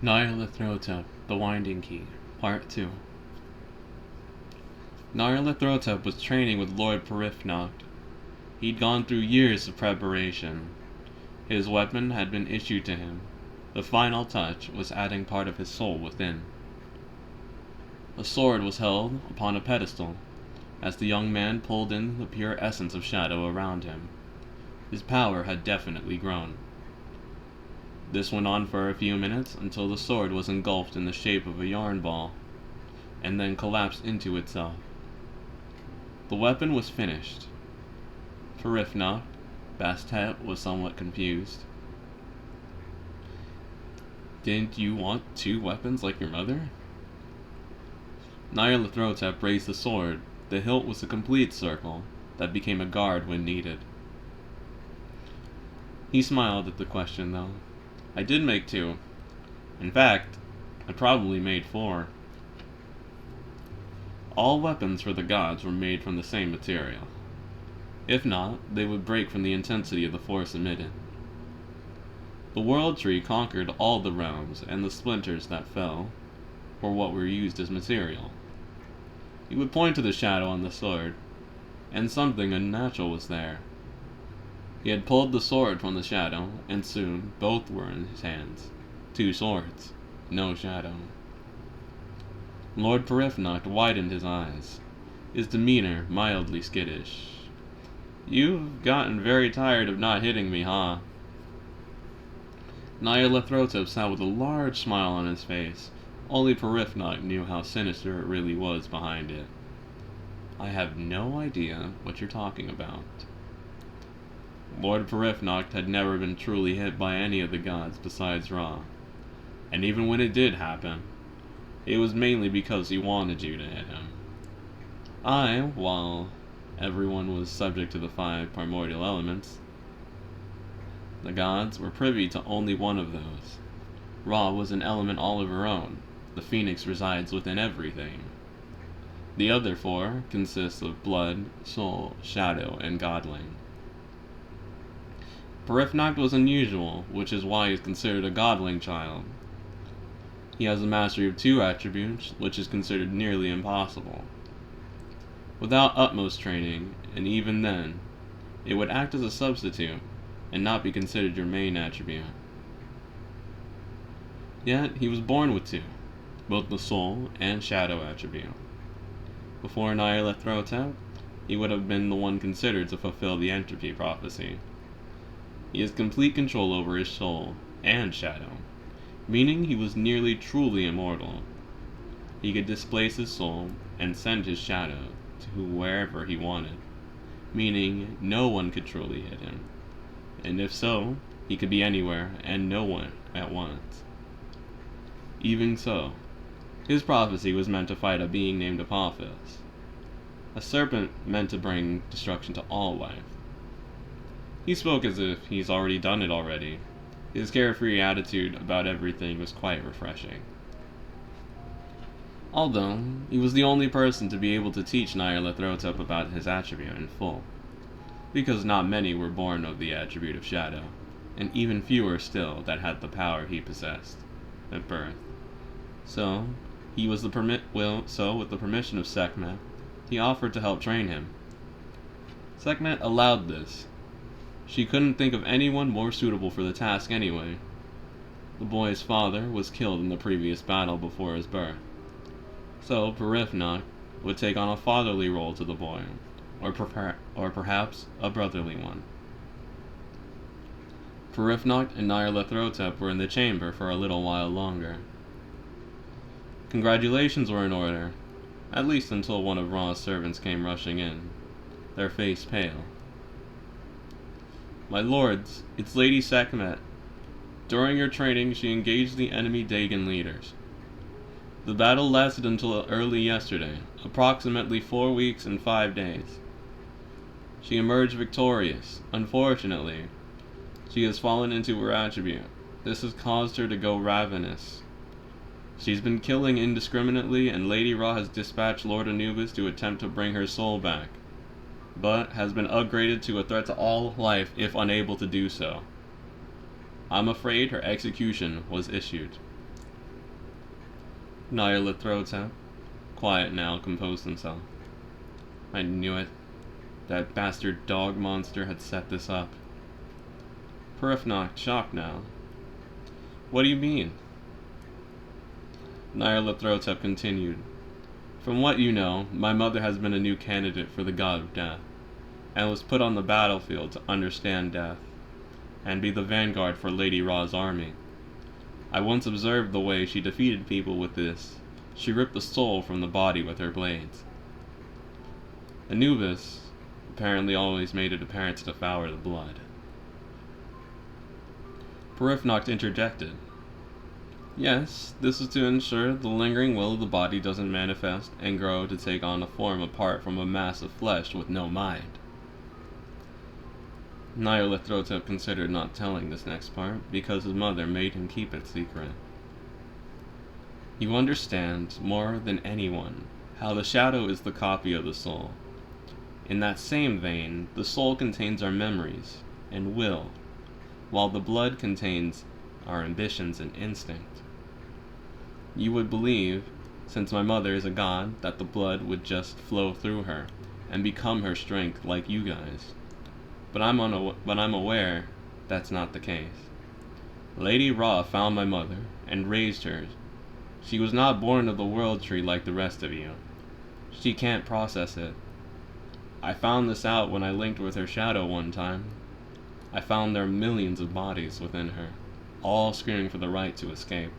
Nyarlathrotep, the Winding Key, Part 2. Nyarlathrotep was training with Lord Perifnoct. He'd gone through years of preparation. His weapon had been issued to him. The final touch was adding part of his soul within. A sword was held upon a pedestal, as the young man pulled in the pure essence of shadow around him. His power had definitely grown. This went on for a few minutes until the sword was engulfed in the shape of a yarn ball, and then collapsed into itself. The weapon was finished. Perifnoct, Bastet was somewhat confused. Didn't you want two weapons like your mother? Nyarlathrotep raised the sword. The hilt was a complete circle that became a guard when needed. He smiled at the question, though. I did make two. In fact, I probably made four. All weapons for the gods were made from the same material. If not, they would break from the intensity of the force emitted. The World Tree conquered all the realms, and the splinters that fell were what were used as material. He would point to the shadow on the sword, and something unnatural was there. He had pulled the sword from the shadow, and soon both were in his hands. Two swords, no shadow. Lord Perifnoct widened his eyes, his demeanor mildly skittish. You've gotten very tired of not hitting me, huh? Nyarlathrotep sat with a large smile on his face. Only Perifnoct knew how sinister it really was behind it. I have no idea what you're talking about. Lord Perifnoct had never been truly hit by any of the gods besides Ra, and even when it did happen, it was mainly because he wanted you to hit him. While everyone was subject to the 5 primordial elements, the gods were privy to only one of those. Ra was an element all of her own. The phoenix resides within everything. The other 4 consist of blood, soul, shadow, and godling. Perifnoct was unusual, which is why he is considered a godling child. He has a mastery of 2 attributes, which is considered nearly impossible. Without utmost training, and even then, it would act as a substitute, and not be considered your main attribute. Yet, he was born with 2, both the soul and shadow attribute. Before Nyarlathrotep, he would have been the one considered to fulfill the entropy prophecy. He has complete control over his soul and shadow, meaning he was nearly truly immortal. He could displace his soul and send his shadow to wherever he wanted, meaning no one could truly hit him. And if so, he could be anywhere and no one at once. Even so, his prophecy was meant to fight a being named Apophis, a serpent meant to bring destruction to all life. He spoke as if he's already done it already. His carefree attitude about everything was quite refreshing. Although, he was the only person to be able to teach Nyarlathrotep about his attribute in full, because not many were born of the attribute of shadow, and even fewer still that had the power he possessed at birth. So, with the permission of Sekhmet, he offered to help train him. Sekhmet allowed this. She couldn't think of anyone more suitable for the task anyway. The boy's father was killed in the previous battle before his birth. So Perifnoct would take on a fatherly role to the boy, or perhaps a brotherly one. Perifnoct and Nyarlathrotep were in the chamber for a little while longer. Congratulations were in order, at least until one of Ra's servants came rushing in, their face pale. My lords, it's Lady Sekhmet. During your training, she engaged the enemy Dagon leaders. The battle lasted until early yesterday, approximately 4 weeks and 5 days. She emerged victorious. Unfortunately, she has fallen into her attribute. This has caused her to go ravenous. She's been killing indiscriminately, and Lady Ra has dispatched Lord Anubis to attempt to bring her soul back, but has been upgraded to a threat to all life if unable to do so. I'm afraid her execution was issued. Nyarlathrotep, quiet now, composed himself. I knew it. That bastard dog monster had set this up. Perifnock, shocked now. What do you mean? Nyarlathrotep continued. From what you know, my mother has been a new candidate for the god of death, and was put on the battlefield to understand death, and be the vanguard for Lady Ra's army. I once observed the way she defeated people with this. She ripped the soul from the body with her blades. Anubis apparently always made it apparent to devour the blood. Perifnock interjected. Yes, this is to ensure the lingering will of the body doesn't manifest and grow to take on a form apart from a mass of flesh with no mind. Nyarlathrotep considered not telling this next part because his mother made him keep it secret. You understand, more than anyone, how the shadow is the copy of the soul. In that same vein, the soul contains our memories and will, while the blood contains our ambitions and instinct. You would believe, since my mother is a god, that the blood would just flow through her and become her strength like you guys. But I'm aware that's not the case. Lady Ra found my mother and raised her. She was not born of the world tree like the rest of you. She can't process it. I found this out when I linked with her shadow one time. I found there are millions of bodies within her, all screaming for the right to escape.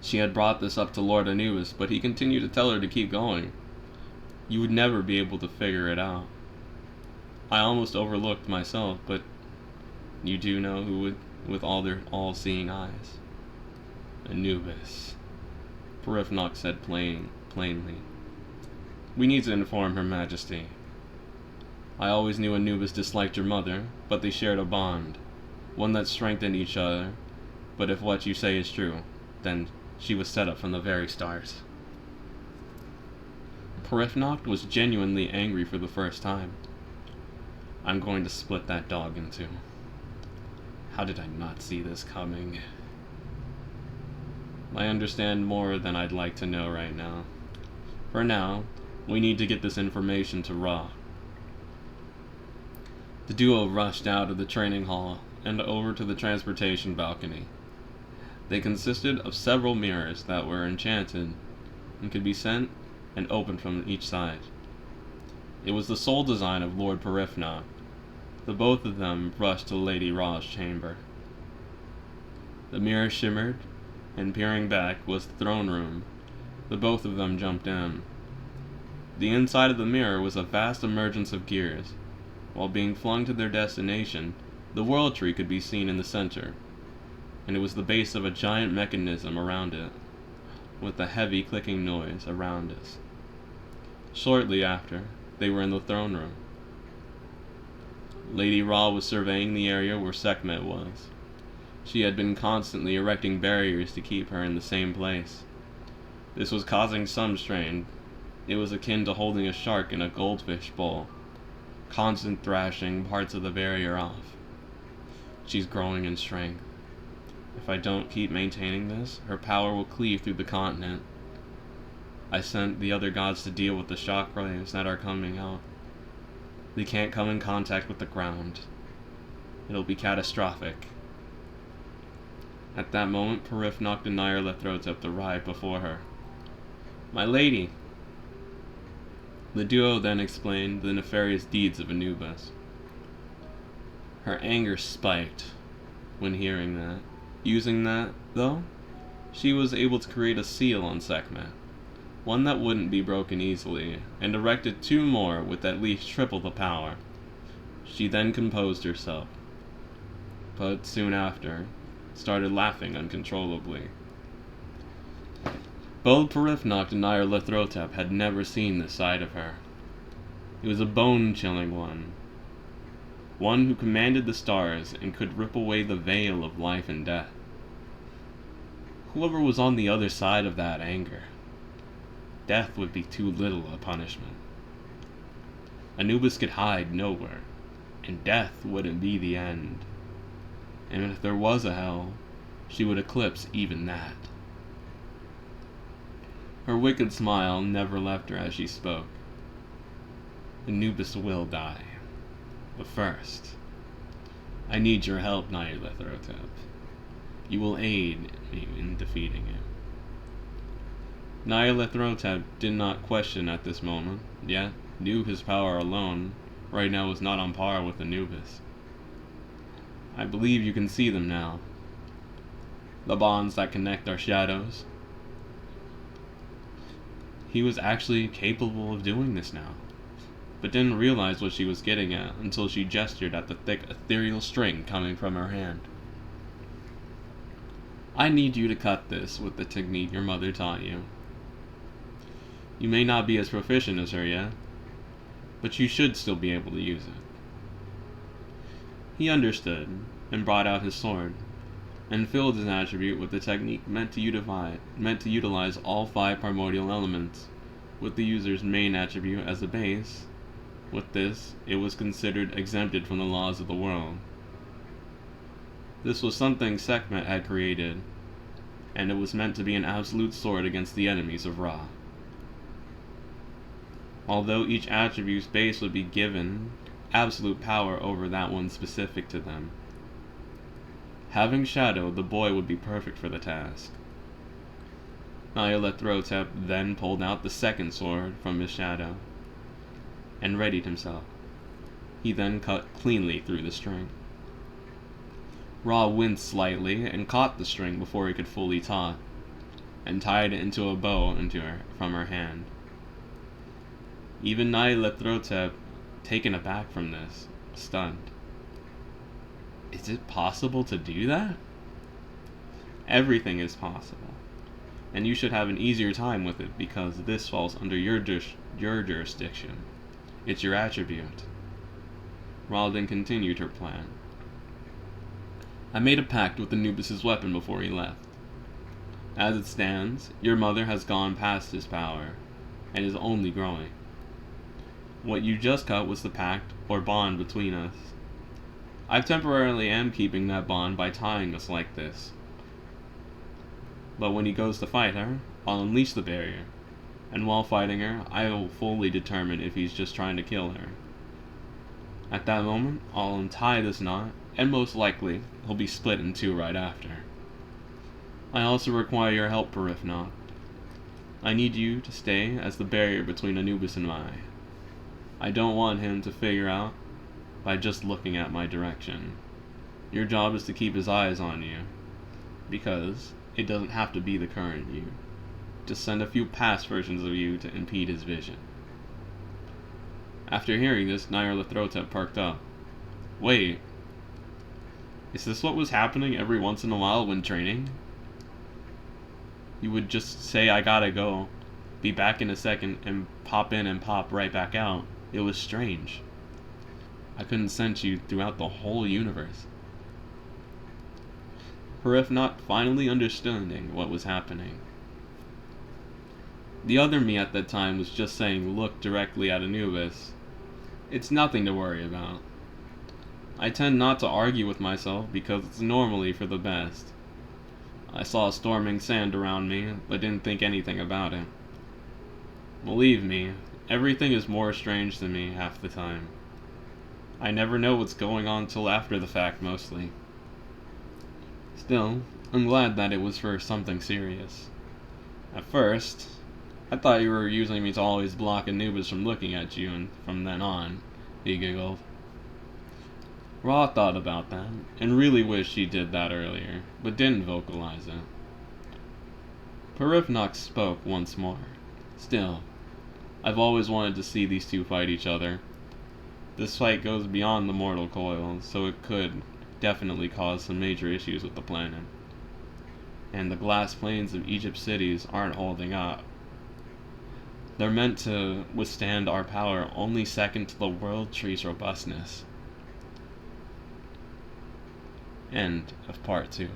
She had brought this up to Lord Anubis, but he continued to tell her to keep going. You would never be able to figure it out. I almost overlooked myself, but you do know who would, with all their all-seeing eyes. Anubis, Perifnock said plainly. We need to inform Her Majesty. I always knew Anubis disliked your mother, but they shared a bond, one that strengthened each other. But if what you say is true, then she was set up from the very start. Perifnock was genuinely angry for the first time. I'm going to split that dog in two. How did I not see this coming? I understand more than I'd like to know right now. For now, we need to get this information to Ra. The duo rushed out of the training hall and over to the transportation balcony. They consisted of several mirrors that were enchanted and could be sent and opened from each side. It was the sole design of Lord Perifnock. The both of them rushed to Lady Ra's chamber. The mirror shimmered, and peering back was the throne room. The both of them jumped in. The inside of the mirror was a vast emergence of gears. While being flung to their destination, the world tree could be seen in the center, and it was the base of a giant mechanism around it, with a heavy clicking noise around it. Shortly after, they were in the throne room. Lady Ra was surveying the area where Sekhmet was. She had been constantly erecting barriers to keep her in the same place. This was causing some strain. It was akin to holding a shark in a goldfish bowl, constant thrashing parts of the barrier off. She's growing in strength. If I don't keep maintaining this, her power will cleave through the continent. I sent the other gods to deal with the shockwaves that are coming out. They can't come in contact with the ground. It'll be catastrophic. At that moment, Perifnock and Nyarlathrotep arrived before her. My lady! The duo then explained the nefarious deeds of Anubis. Her anger spiked when hearing that. Using that, though, she was able to create a seal on Sekhmet, one that wouldn't be broken easily, and erected two more with at least triple the power. She then composed herself, but soon after, started laughing uncontrollably. Both Perifnock and Nyarlathrotep had never seen this side of her. It was a bone-chilling one who commanded the stars and could rip away the veil of life and death. Whoever was on the other side of that anger, death would be too little a punishment. Anubis could hide nowhere, and death wouldn't be the end. And if there was a hell, she would eclipse even that. Her wicked smile never left her as she spoke. Anubis will die. But first, I need your help, Nyarlathrotep. You will aid me in defeating him. Nyarlathrotep did not question at this moment, yet knew his power alone right now was not on par with Anubis. I believe you can see them now. The bonds that connect our shadows. He was actually capable of doing this now, but didn't realize what she was getting at until she gestured at the thick ethereal string coming from her hand. I need you to cut this with the technique your mother taught you. You may not be as proficient as her yet, but you should still be able to use it. He understood and brought out his sword, and filled his attribute with the technique meant to utilize all 5 primordial elements, with the user's main attribute as a base. With this, it was considered exempted from the laws of the world. This was something Sekhmet had created, and it was meant to be an absolute sword against the enemies of Ra. Although each attribute's base would be given absolute power over that one specific to them. Having Shadow, the boy would be perfect for the task. Nyarlathrotep then pulled out the second sword from his shadow, and readied himself. He then cut cleanly through the string. Ra winced slightly and caught the string before he could fully taut, and tied it into a bow from her hand. Even Nyarlathrotep, taken aback from this, stunned. Is it possible to do that? Everything is possible, and you should have an easier time with it because this falls under your jurisdiction. It's your attribute. Ralden continued her plan. I made a pact with Anubis' weapon before he left. As it stands, your mother has gone past his power, and is only growing. What you just cut was the pact, or bond, between us. I temporarily am keeping that bond by tying us like this. But when he goes to fight her, I'll unleash the barrier, and while fighting her, I will fully determine if he's just trying to kill her. At that moment, I'll untie this knot, and most likely, he'll be split in 2 right after. I also require your help, Perifnot. I need you to stay as the barrier between Anubis and I don't want him to figure out by just looking at my direction. Your job is to keep his eyes on you, because it doesn't have to be the current you. Just send a few past versions of you to impede his vision. After hearing this, Nyarlathrotep perked up. Wait, is this what was happening every once in a while when training? You would just say, I gotta go, be back in a second, and pop in and pop right back out. It was strange. I couldn't sense you throughout the whole universe. Perifnot finally understanding what was happening. The other me at that time was just saying look directly at Anubis. It's nothing to worry about. I tend not to argue with myself because it's normally for the best. I saw storming sand around me, but didn't think anything about it. Believe me, everything is more strange to me half the time. I never know what's going on till after the fact, mostly. Still, I'm glad that it was for something serious. At first, I thought you were using me to always block Anubis from looking at you, and from then on, he giggled. Ra thought about that, and really wished he did that earlier, but didn't vocalize it. Perifnox spoke once more. Still, I've always wanted to see these two fight each other. This fight goes beyond the mortal coil, so it could definitely cause some major issues with the planet. And the glass plains of Egypt's cities aren't holding up. They're meant to withstand our power only second to the world tree's robustness. End of part 2.